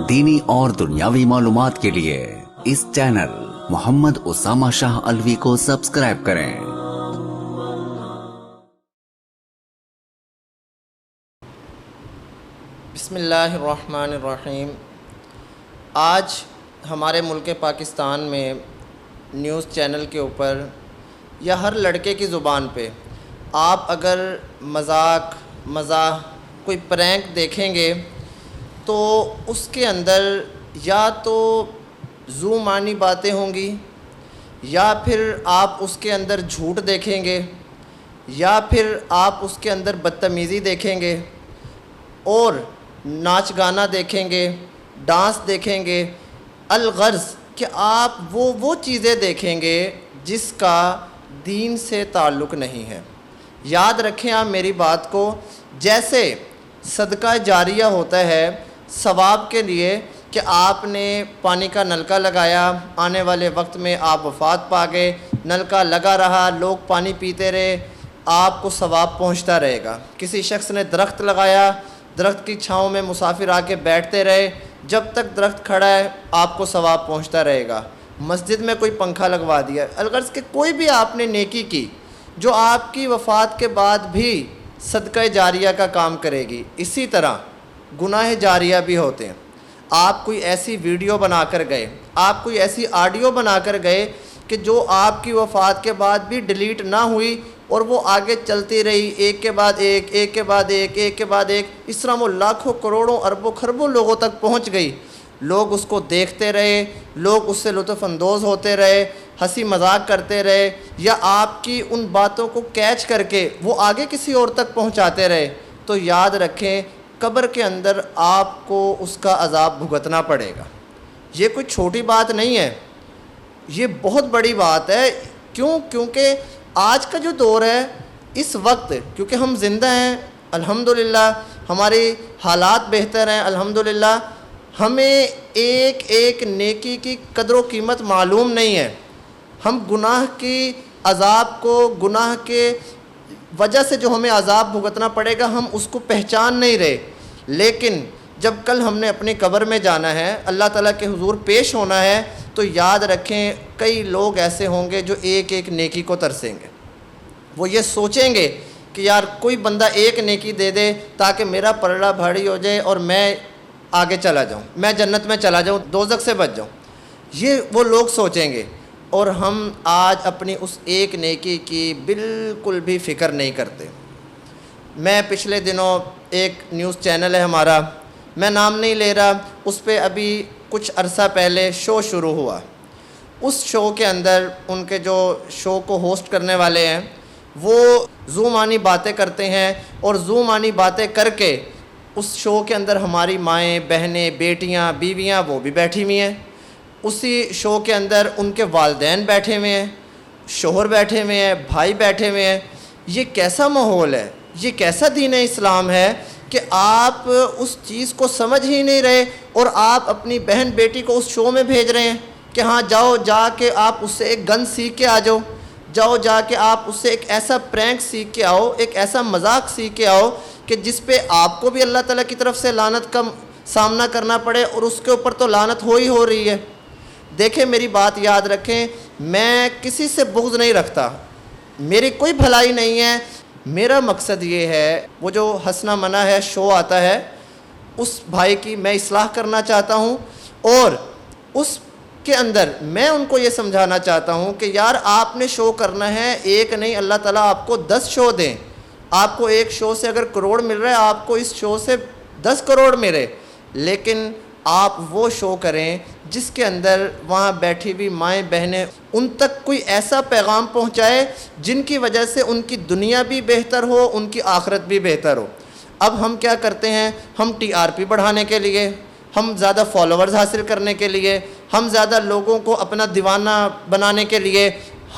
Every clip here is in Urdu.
دینی اور دنیاوی معلومات کے لیے اس چینل محمد اسامہ شاہ الوی کو سبسکرائب کریں۔ بسم اللہ الرحمن الرحیم۔ آج ہمارے ملک پاکستان میں نیوز چینل کے اوپر یا ہر لڑکے کی زبان پہ آپ اگر مزاح کوئی پرینک دیکھیں گے تو اس کے اندر یا تو ذو معنی باتیں ہوں گی، یا پھر آپ اس کے اندر جھوٹ دیکھیں گے، یا پھر آپ اس کے اندر بدتمیزی دیکھیں گے، اور ناچ گانا دیکھیں گے، ڈانس دیکھیں گے۔ الغرض کہ آپ وہ چیزیں دیکھیں گے جس کا دین سے تعلق نہیں ہے۔ یاد رکھیں آپ میری بات کو، جیسے صدقہ جاریہ ہوتا ہے ثواب کے لیے کہ آپ نے پانی کا نلکا لگایا، آنے والے وقت میں آپ وفات پا گئے، نلکا لگا رہا، لوگ پانی پیتے رہے، آپ کو ثواب پہنچتا رہے گا۔ کسی شخص نے درخت لگایا، درخت کی چھاؤں میں مسافر آ کے بیٹھتے رہے، جب تک درخت کھڑا ہے آپ کو ثواب پہنچتا رہے گا۔ مسجد میں کوئی پنکھا لگوا دیا، الغرض کہ کوئی بھی آپ نے نیکی کی جو آپ کی وفات کے بعد بھی صدقہ جاریہ کا کام کرے گی۔ اسی طرح گناہ جاریہ بھی ہوتے ہیں۔ آپ کوئی ایسی ویڈیو بنا کر گئے، آپ کوئی ایسی آڈیو بنا کر گئے کہ جو آپ کی وفات کے بعد بھی ڈیلیٹ نہ ہوئی اور وہ آگے چلتی رہی، ایک کے بعد ایک، ایک کے بعد ایک، ایک کے بعد ایک، اس طرح وہ لاکھوں کروڑوں اربوں خربوں لوگوں تک پہنچ گئی۔ لوگ اس کو دیکھتے رہے، لوگ اس سے لطف اندوز ہوتے رہے، ہنسی مذاق کرتے رہے، یا آپ کی ان باتوں کو کیچ کر کے وہ آگے کسی اور تک پہنچاتے رہے۔ تو یاد رکھیں قبر کے اندر آپ کو اس کا عذاب بھگتنا پڑے گا۔ یہ کوئی چھوٹی بات نہیں ہے، یہ بہت بڑی بات ہے۔ کیونکہ آج کا جو دور ہے، اس وقت کیونکہ ہم زندہ ہیں الحمدللہ، ہماری حالات بہتر ہیں الحمدللہ، ہمیں ایک ایک نیکی کی قدر و قیمت معلوم نہیں ہے۔ ہم گناہ کی عذاب کو، گناہ کے وجہ سے جو ہمیں عذاب بھگتنا پڑے گا، ہم اس کو پہچان نہیں رہے۔ لیکن جب کل ہم نے اپنی قبر میں جانا ہے، اللہ تعالیٰ کے حضور پیش ہونا ہے، تو یاد رکھیں کئی لوگ ایسے ہوں گے جو ایک ایک نیکی کو ترسیں گے۔ وہ یہ سوچیں گے کہ یار کوئی بندہ ایک نیکی دے دے تاکہ میرا پلڑا بھاری ہو جائے اور میں آگے چلا جاؤں، میں جنت میں چلا جاؤں، دوزخ سے بچ جاؤں۔ یہ وہ لوگ سوچیں گے، اور ہم آج اپنی اس ایک نیکی کی بالکل بھی فکر نہیں کرتے۔ میں پچھلے دنوں ایک نیوز چینل ہے ہمارا، میں نام نہیں لے رہا، اس پہ ابھی کچھ عرصہ پہلے شو شروع ہوا۔ اس شو کے اندر ان کے جو شو کو ہوسٹ کرنے والے ہیں وہ ذو معنی باتیں کرتے ہیں، اور ذو معنی باتیں کر کے اس شو کے اندر ہماری مائیں، بہنیں، بیٹیاں، بیویاں وہ بھی بیٹھی ہوئی ہیں۔ اسی شو کے اندر ان کے والدین بیٹھے ہوئے ہیں، شوہر بیٹھے ہوئے ہیں، بھائی بیٹھے ہوئے ہیں۔ یہ کیسا ماحول ہے، یہ کیسا دین اسلام ہے کہ آپ اس چیز کو سمجھ ہی نہیں رہے، اور آپ اپنی بہن بیٹی کو اس شو میں بھیج رہے ہیں کہ ہاں جاؤ، جا کے آپ اس سے ایک گن سیکھ کے آ جاؤ، جاؤ جا کے آپ اس سے ایک ایسا پرینک سیکھ کے آؤ، ایک ایسا مذاق سیکھ کے آؤ کہ جس پہ آپ کو بھی اللہ تعالیٰ کی طرف سے لعنت کا سامنا کرنا پڑے، اور اس کے اوپر تو لعنت ہو رہی ہے۔ دیکھیں میری بات یاد رکھیں، میں کسی سے بغض نہیں رکھتا، میری کوئی بھلائی نہیں ہے۔ میرا مقصد یہ ہے، وہ جو ہنسنا منع ہے شو آتا ہے، اس بھائی کی میں اصلاح کرنا چاہتا ہوں، اور اس کے اندر میں ان کو یہ سمجھانا چاہتا ہوں کہ یار آپ نے شو کرنا ہے، ایک نہیں، اللہ تعالیٰ آپ کو 10 شو دیں۔ آپ کو ایک شو سے اگر کروڑ مل رہا ہے، آپ کو اس شو سے 10 کروڑ ملے، لیکن آپ وہ شو کریں جس کے اندر وہاں بیٹھی ہوئی مائیں بہنیں ان تک کوئی ایسا پیغام پہنچائے جن کی وجہ سے ان کی دنیا بھی بہتر ہو، ان کی آخرت بھی بہتر ہو۔ اب ہم کیا کرتے ہیں، ہم TRP بڑھانے کے لیے، ہم زیادہ فالوورز حاصل کرنے کے لیے، ہم زیادہ لوگوں کو اپنا دیوانہ بنانے کے لیے،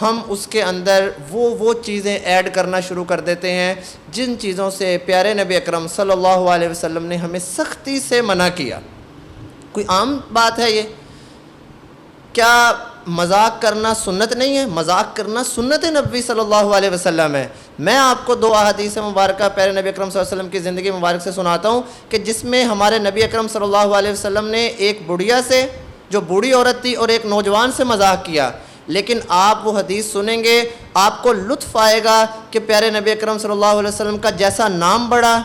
ہم اس کے اندر وہ چیزیں ایڈ کرنا شروع کر دیتے ہیں جن چیزوں سے پیارے نبی اکرم صلی اللہ علیہ وسلم نے ہمیں سختی سے منع کیا۔ کوئی عام بات ہے یہ؟ کیا مذاق کرنا سنت نہیں ہے؟ مذاق کرنا سنت نبی صلی اللہ علیہ وسلم ہے۔ میں آپ کو 2 احادیث مبارکہ پیارے نبی اکرم صلی اللہ علیہ وسلم کی زندگی مبارک سے سناتا ہوں کہ جس میں ہمارے نبی اکرم صلی اللہ علیہ وسلم نے ایک بڑھیا سے، جو بوڑھی عورت تھی، اور ایک نوجوان سے مذاق کیا۔ لیکن آپ وہ حدیث سنیں گے، آپ کو لطف آئے گا کہ پیارے نبی اکرم صلی اللہ علیہ وسلم کا جیسا نام بڑھا،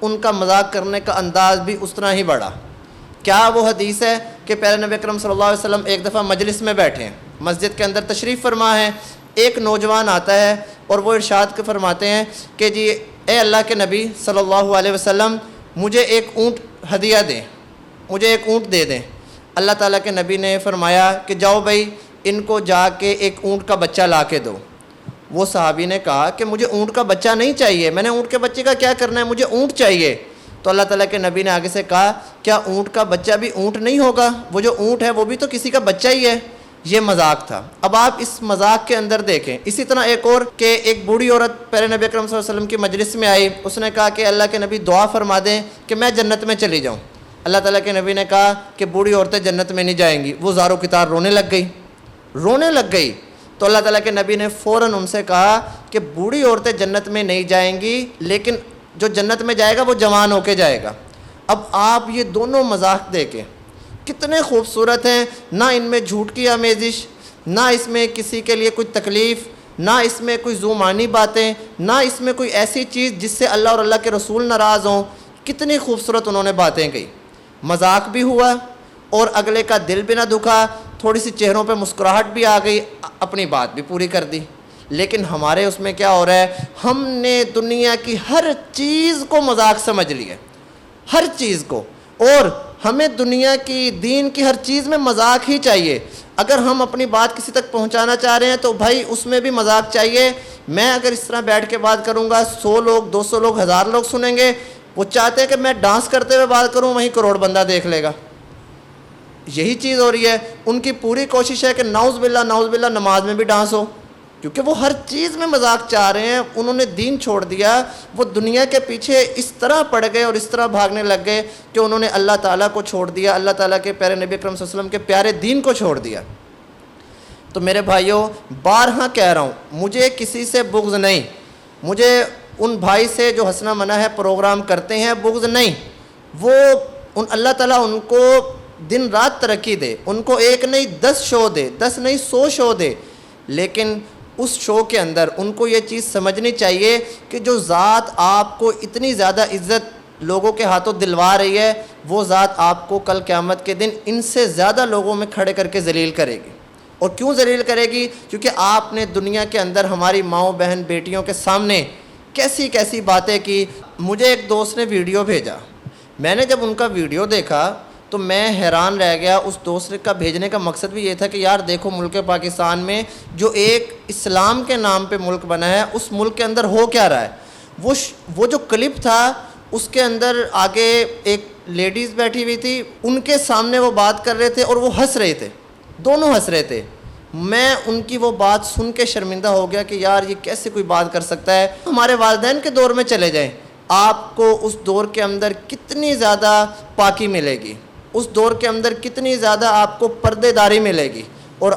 ان کا مذاق کرنے کا انداز بھی اس طرح ہی بڑھا۔ کیا وہ حدیث ہے کہ پیارے نبی اکرم صلی اللہ علیہ وسلم ایک دفعہ مجلس میں بیٹھے ہیں، مسجد کے اندر تشریف فرما ہے، ایک نوجوان آتا ہے اور وہ ارشاد فرماتے ہیں کہ جی اے اللہ کے نبی صلی اللہ علیہ وسلم، مجھے ایک اونٹ ہدیہ دیں، مجھے ایک اونٹ دے دیں۔ اللہ تعالیٰ کے نبی نے فرمایا کہ جاؤ بھائی ان کو جا کے ایک اونٹ کا بچہ لا کے دو۔ وہ صحابی نے کہا کہ مجھے اونٹ کا بچہ نہیں چاہیے، میں نے اونٹ کے بچے کا کیا کرنا ہے، مجھے اونٹ چاہیے۔ تو اللہ تعالیٰ کے نبی نے آگے سے کہا کیا اونٹ کا بچہ بھی اونٹ نہیں ہوگا؟ وہ جو اونٹ ہے وہ بھی تو کسی کا بچہ ہی ہے۔ یہ مذاق تھا۔ اب آپ اس مذاق کے اندر دیکھیں، اسی طرح ایک اور کہ ایک بوڑھی عورت پیارے نبی اکرم صلی اللہ علیہ وسلم کی مجلس میں آئی، اس نے کہا کہ اللہ کے نبی دعا فرما دیں کہ میں جنت میں چلی جاؤں۔ اللہ تعالیٰ کے نبی نے کہا کہ بوڑھی عورتیں جنت میں نہیں جائیں گی۔ وہ زاروں کی طرح رونے لگ گئی۔ تو اللہ تعالیٰ کے نبی نے فوراً ان سے کہا کہ بوڑھی عورتیں جنت میں نہیں جائیں گی، لیکن جو جنت میں جائے گا وہ جوان ہو کے جائے گا۔ اب آپ یہ دونوں مذاق دیکھیں کتنے خوبصورت ہیں، نہ ان میں جھوٹ کی آمیزش، نہ اس میں کسی کے لیے کوئی تکلیف، نہ اس میں کوئی ذومانی باتیں، نہ اس میں کوئی ایسی چیز جس سے اللہ اور اللہ کے رسول ناراض ہوں۔ کتنی خوبصورت انہوں نے باتیں کہی، مذاق بھی ہوا اور اگلے کا دل بھی نہ دکھا، تھوڑی سی چہروں پہ مسکراہٹ بھی آ گئی، اپنی بات بھی پوری کر دی۔ لیکن ہمارے اس میں کیا ہو رہا ہے، ہم نے دنیا کی ہر چیز کو مذاق سمجھ لیا، ہر چیز کو، اور ہمیں دنیا کی دین کی ہر چیز میں مذاق ہی چاہیے۔ اگر ہم اپنی بات کسی تک پہنچانا چاہ رہے ہیں تو بھائی اس میں بھی مذاق چاہیے۔ میں اگر اس طرح بیٹھ کے بات کروں گا 100 لوگ 200 لوگ 1000 لوگ سنیں گے۔ وہ چاہتے ہیں کہ میں ڈانس کرتے ہوئے بات کروں، وہیں کروڑ بندہ دیکھ لے گا۔ یہی چیز ہو رہی ہے، ان کی پوری کوشش ہے کہ نعوذ باللہ نماز میں بھی ڈانس ہو، کیونکہ وہ ہر چیز میں مذاق چاہ رہے ہیں۔ انہوں نے دین چھوڑ دیا، وہ دنیا کے پیچھے اس طرح پڑ گئے اور اس طرح بھاگنے لگ گئے کہ انہوں نے اللہ تعالیٰ کو چھوڑ دیا، اللہ تعالیٰ کے پیارے نبی اکرم صلی اللہ علیہ وسلم کے پیارے دین کو چھوڑ دیا۔ تو میرے بھائیوں، بارہا کہہ رہا ہوں، مجھے کسی سے بغض نہیں، مجھے ان بھائی سے جو ہنسنا منع ہے پروگرام کرتے ہیں بغض نہیں۔ وہ اللہ تعالیٰ ان کو دن رات ترقی دے، ان کو ایک نہیں 10 شو دے، 10 نہیں 100 شو دے، لیکن اس شو کے اندر ان کو یہ چیز سمجھنی چاہیے کہ جو ذات آپ کو اتنی زیادہ عزت لوگوں کے ہاتھوں دلوا رہی ہے، وہ ذات آپ کو کل قیامت کے دن ان سے زیادہ لوگوں میں کھڑے کر کے ذلیل کرے گی۔ اور کیوں ذلیل کرے گی؟ کیونکہ آپ نے دنیا کے اندر ہماری ماؤں بہن بیٹیوں کے سامنے کیسی کیسی باتیں کی۔ مجھے ایک دوست نے ویڈیو بھیجا، میں نے جب ان کا ویڈیو دیکھا تو میں حیران رہ گیا۔ اس دوست کا بھیجنے کا مقصد بھی یہ تھا کہ یار دیکھو ملک پاکستان میں جو ایک اسلام کے نام پہ ملک بنا ہے، اس ملک کے اندر ہو کیا رہا ہے۔ وہ جو کلپ تھا اس کے اندر آگے ایک لیڈیز بیٹھی ہوئی تھی، ان کے سامنے وہ بات کر رہے تھے اور وہ ہنس رہے تھے، دونوں ہنس رہے تھے۔ میں ان کی وہ بات سن کے شرمندہ ہو گیا کہ یار یہ کیسے کوئی بات کر سکتا ہے۔ ہمارے والدین کے دور میں چلے جائیں، آپ کو اس دور کے اندر کتنی زیادہ پاکی ملے گی، اس دور کے اندر کتنی زیادہ آپ کو پردے داری ملے گی۔ اور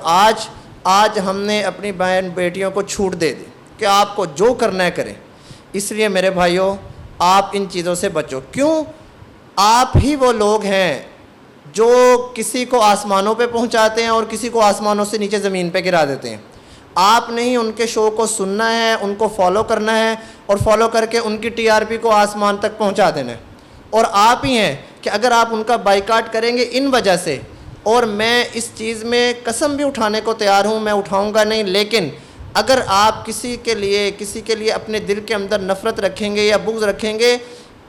آج ہم نے اپنی بہن بیٹیوں کو چھوٹ دے دی کہ آپ کو جو کرنا ہے کریں۔ اس لیے میرے بھائیوں، آپ ان چیزوں سے بچو۔ کیوں؟ آپ ہی وہ لوگ ہیں جو کسی کو آسمانوں پہ پہنچاتے ہیں اور کسی کو آسمانوں سے نیچے زمین پہ گرا دیتے ہیں۔ آپ نے ہی ان کے شو کو سننا ہے، ان کو فالو کرنا ہے اور فالو کر کے ان کی TRP کو آسمان تک پہنچا دینا ہے۔ اور آپ ہی ہیں کہ اگر آپ ان کا بائیکاٹ کریں گے ان وجہ سے، اور میں اس چیز میں قسم بھی اٹھانے کو تیار ہوں، میں اٹھاؤں گا نہیں، لیکن اگر آپ کسی کے لیے اپنے دل کے اندر نفرت رکھیں گے یا بغض رکھیں گے،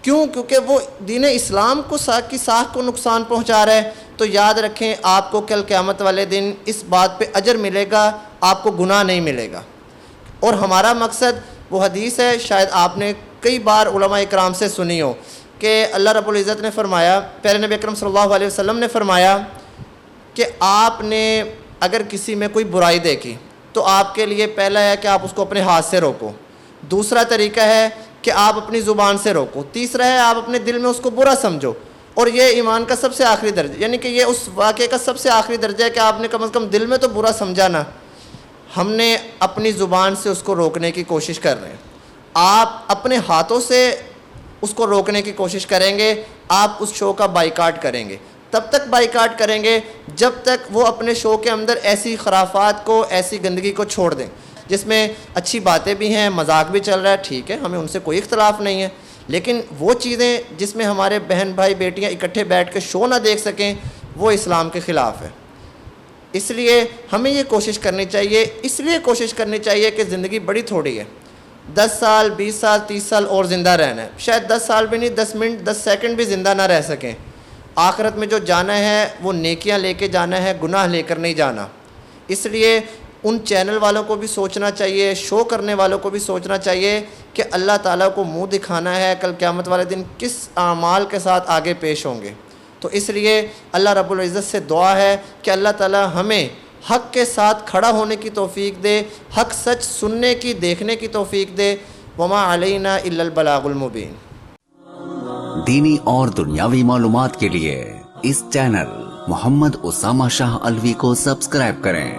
کیوں؟ کیونکہ وہ دین اسلام کو کی ساکھ کو نقصان پہنچا رہا ہے، تو یاد رکھیں آپ کو کل قیامت والے دن اس بات پہ اجر ملے گا، آپ کو گناہ نہیں ملے گا۔ اور ہمارا مقصد وہ حدیث ہے، شاید آپ نے کئی بار علماء اکرام سے سنی ہو کہ اللہ رب العزت نے فرمایا، پیارے نبی اکرم صلی اللہ علیہ وسلم نے فرمایا کہ آپ نے اگر کسی میں کوئی برائی دیکھی تو آپ کے لیے پہلا ہے کہ آپ اس کو اپنے ہاتھ سے روکو، دوسرا طریقہ ہے کہ آپ اپنی زبان سے روکو، تیسرا ہے آپ اپنے دل میں اس کو برا سمجھو، اور یہ ایمان کا سب سے آخری درجہ، یعنی کہ یہ اس واقعے کا سب سے آخری درجہ ہے کہ آپ نے کم از کم دل میں تو برا سمجھا نا، ہم نے اپنی زبان سے اس کو روکنے کی کوشش کر رہے ہیں، آپ اپنے ہاتھوں سے اس کو روکنے کی کوشش کریں گے، آپ اس شو کا بائیکاٹ کریں گے، تب تک بائیکاٹ کریں گے جب تک وہ اپنے شو کے اندر ایسی خرافات کو، ایسی گندگی کو چھوڑ دیں جس میں اچھی باتیں بھی ہیں، مذاق بھی چل رہا ہے، ٹھیک ہے، ہمیں ان سے کوئی اختلاف نہیں ہے، لیکن وہ چیزیں جس میں ہمارے بہن بھائی بیٹیاں اکٹھے بیٹھ کے شو نہ دیکھ سکیں، وہ اسلام کے خلاف ہے۔ اس لیے ہمیں یہ کوشش کرنی چاہیے، اس لیے کوشش کرنی چاہیے کہ زندگی بڑی تھوڑی ہے، 10 سال 20 سال 30 سال اور زندہ رہنا ہے، شاید 10 سال بھی نہیں، 10 منٹ 10 سیکنڈ بھی زندہ نہ رہ سکیں۔ آخرت میں جو جانا ہے وہ نیکیاں لے کے جانا ہے، گناہ لے کر نہیں جانا۔ اس لیے ان چینل والوں کو بھی سوچنا چاہیے، شو کرنے والوں کو بھی سوچنا چاہیے کہ اللہ تعالیٰ کو منہ دکھانا ہے، کل قیامت والے دن کس اعمال کے ساتھ آگے پیش ہوں گے۔ تو اس لیے اللہ رب العزت سے دعا ہے کہ اللہ تعالیٰ ہمیں حق کے ساتھ کھڑا ہونے کی توفیق دے، حق سچ سننے کی، دیکھنے کی توفیق دے۔ وما علینا الا البلاغ المبین۔ دینی اور دنیاوی معلومات کے لیے اس چینل محمد اسامہ شاہ الوی کو سبسکرائب کریں۔